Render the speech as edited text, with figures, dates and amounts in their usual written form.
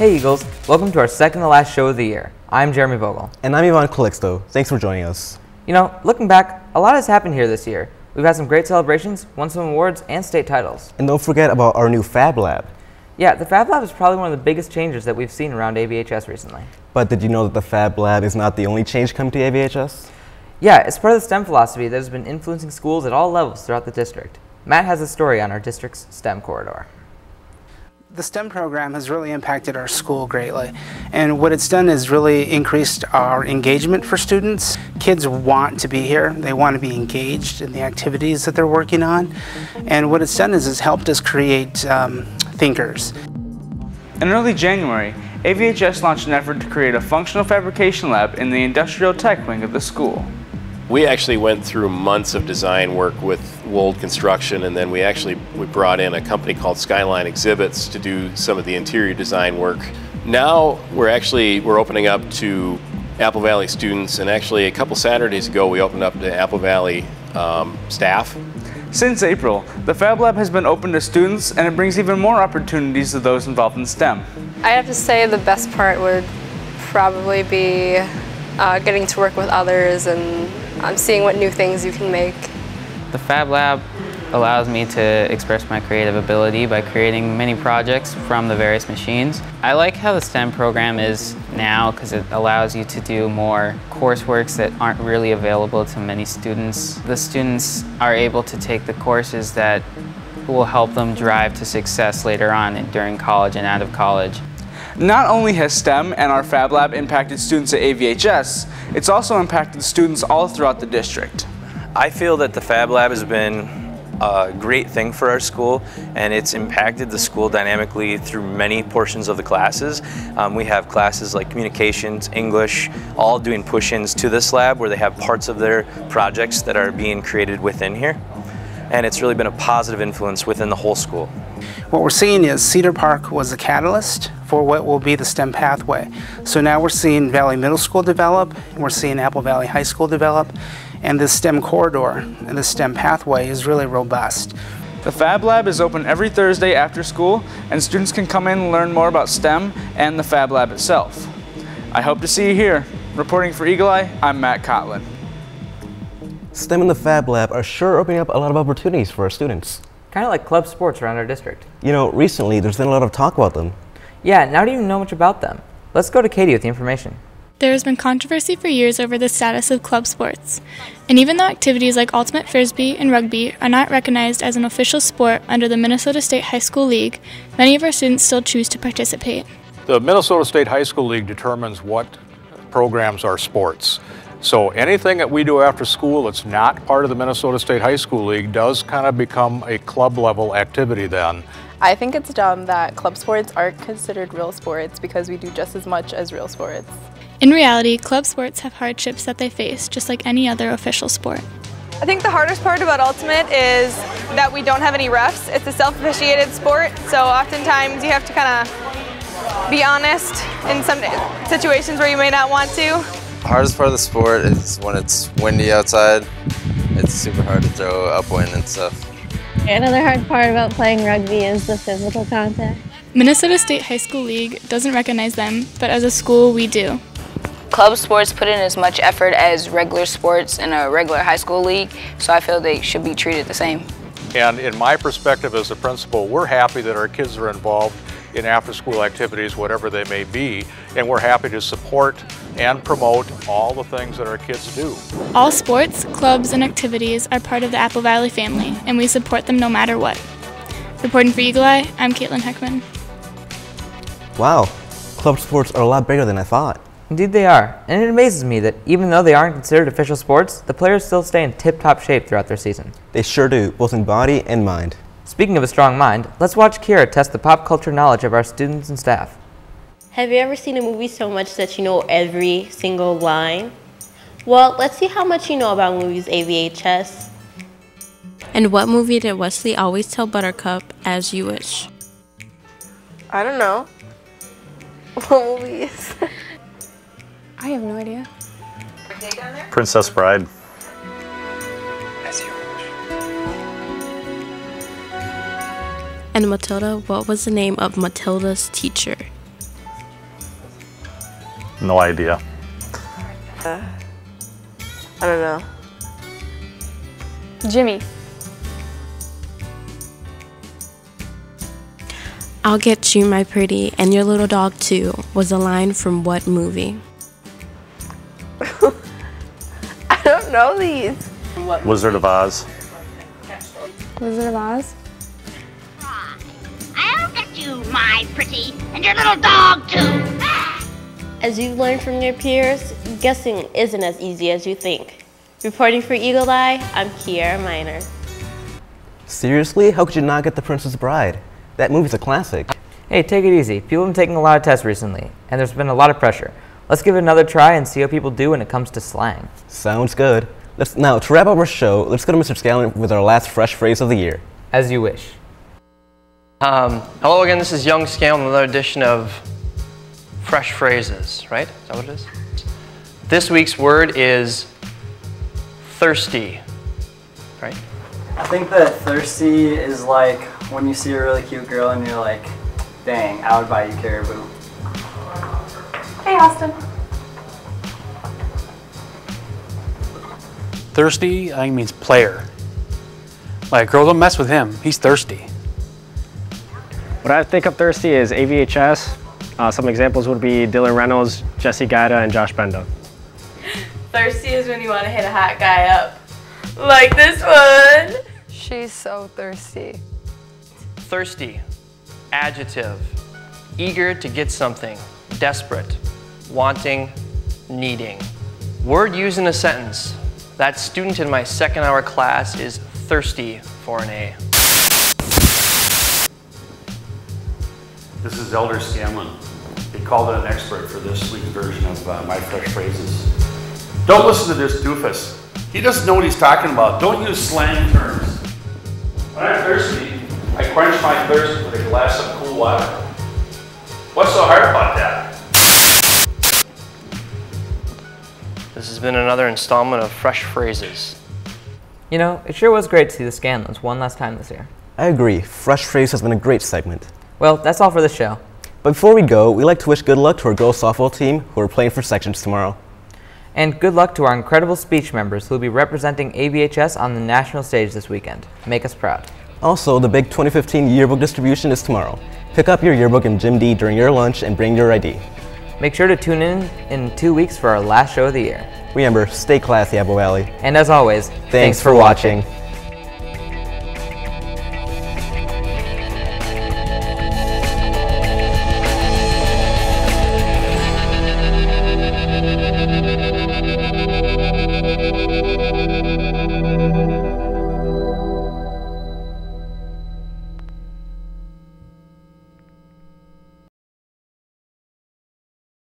Hey Eagles, welcome to our second to last show of the year. I'm Jeremy Vogel. And I'm Ivan Calixto. Thanks for joining us. You know, looking back, a lot has happened here this year. We've had some great celebrations, won some awards, and state titles. And don't forget about our new Fab Lab. Yeah, the Fab Lab is probably one of the biggest changes that we've seen around AVHS recently. But did you know that the Fab Lab is not the only change coming to AVHS? Yeah, it's part of the STEM philosophy that has been influencing schools at all levels throughout the district. Matt has a story on our district's STEM corridor. The STEM program has really impacted our school greatly, and what it's done is really increased our engagement for students. Kids want to be here, they want to be engaged in the activities that they're working on, and what it's done is it's helped us create thinkers. In early January, AVHS launched an effort to create a functional fabrication lab in the industrial tech wing of the school. We actually went through months of design work with Wold Construction, and then we brought in a company called Skyline Exhibits to do some of the interior design work. Now we're opening up to Apple Valley students, and actually a couple Saturdays ago we opened up to Apple Valley staff. Since April, the Fab Lab has been open to students, and it brings even more opportunities to those involved in STEM. I have to say the best part would probably be getting to work with others and seeing what new things you can make. The Fab Lab allows me to express my creative ability by creating many projects from the various machines. I like how the STEM program is now because it allows you to do more courseworks that aren't really available to many students. The students are able to take the courses that will help them drive to success later on during college and out of college. Not only has STEM and our Fab Lab impacted students at AVHS, it's also impacted students all throughout the district. I feel that the Fab Lab has been a great thing for our school, and it's impacted the school dynamically through many portions of the classes. We have classes like communications, English, all doing push-ins to this lab where they have parts of their projects that are being created within here. And it's really been a positive influence within the whole school. What we're seeing is Cedar Park was a catalyst for what will be the STEM pathway. So now we're seeing Valley Middle School develop, we're seeing Apple Valley High School develop, and this STEM corridor and the STEM pathway is really robust. The Fab Lab is open every Thursday after school, and students can come in and learn more about STEM and the Fab Lab itself. I hope to see you here. Reporting for EaglEye, I'm Matt Cotlin. STEM and the Fab Lab are sure opening up a lot of opportunities for our students. Kind of like club sports around our district. You know, recently there's been a lot of talk about them. Yeah, now I don't even know much about them. Let's go to Katie with the information. There has been controversy for years over the status of club sports. And even though activities like ultimate frisbee and rugby are not recognized as an official sport under the Minnesota State High School League, many of our students still choose to participate. The Minnesota State High School League determines what programs are sports. So anything that we do after school that's not part of the Minnesota State High School League does kind of become a club level activity then. I think it's dumb that club sports aren't considered real sports because we do just as much as real sports. In reality, club sports have hardships that they face, just like any other official sport. I think the hardest part about Ultimate is that we don't have any refs. It's a self-officiated sport, so oftentimes you have to kind of be honest in some situations where you may not want to. The hardest part of the sport is when it's windy outside. It's super hard to throw upwind and stuff. Another hard part about playing rugby is the physical contact. Minnesota State High School League doesn't recognize them, but as a school, we do. Club sports put in as much effort as regular sports in a regular high school league, so I feel they should be treated the same. And in my perspective as a principal, we're happy that our kids are involved in after-school activities, whatever they may be, and we're happy to support and promote all the things that our kids do. All sports, clubs, and activities are part of the Apple Valley family, and we support them no matter what. Reporting for EaglEye, I'm Caitlin Heckman. Wow, club sports are a lot bigger than I thought. Indeed they are, and it amazes me that even though they aren't considered official sports, the players still stay in tip-top shape throughout their season. They sure do, both in body and mind. Speaking of a strong mind, let's watch Kira test the pop culture knowledge of our students and staff. Have you ever seen a movie so much that you know every single line? Well, let's see how much you know about movies, AVHS. And what movie did Wesley always tell Buttercup, as you wish? I don't know. What movie is it? I have no idea. Princess Bride. And Matilda, what was the name of Matilda's teacher? No idea. I don't know. Jimmy. I'll get you, my pretty, and your little dog too, was a line from what movie? I don't know these. Wizard of Oz. Wizard of Oz? I'll get you, my pretty, and your little dog too. As you've learned from your peers, guessing isn't as easy as you think. Reporting for EaglEye, I'm Kiara Miner. Seriously? How could you not get The Princess Bride? That movie's a classic. Hey, take it easy. People have been taking a lot of tests recently, and there's been a lot of pressure. Let's give it another try and see how people do when it comes to slang. Sounds good. Now, to wrap up our show, let's go to Mr. Scanlon with our last fresh phrase of the year. As you wish. Hello again, this is Young Scanlon with another edition of Fresh Phrases, right? Is that what it is? This week's word is thirsty, right? I think that thirsty is like when you see a really cute girl and you're like, dang, I would buy you Caribou. Hey, Austin. Thirsty, I think means player. Like, girl, don't mess with him. He's thirsty. What I think of thirsty is AVHS. Some examples would be Dylan Reynolds, Jesse Gaida, and Josh Benda. Thirsty is when you want to hit a hot guy up. Like this one. She's so thirsty. Thirsty, adjective, eager to get something, desperate, wanting, needing. Word used in a sentence. That student in my second hour class is thirsty for an A. This is Elder Scanlon. He called in an expert for this week's version of My Fresh Phrases. Don't listen to this doofus. He doesn't know what he's talking about. Don't use slang terms. When I'm thirsty, I quench my thirst with a glass of cool water. What's so hard about that? This has been another installment of Fresh Phrases. You know, it sure was great to see the Scanlons one last time this year. I agree. Fresh Phrase has been a great segment. Well, that's all for the show. But before we go, we'd like to wish good luck to our girls softball team who are playing for sections tomorrow. And good luck to our incredible speech members who will be representing AVHS on the national stage this weekend. Make us proud. Also, the big 2015 yearbook distribution is tomorrow. Pick up your yearbook in Gym D during your lunch and bring your ID. Make sure to tune in 2 weeks for our last show of the year. Remember, stay classy, Apple Valley. And as always, thanks for watching. Thank you.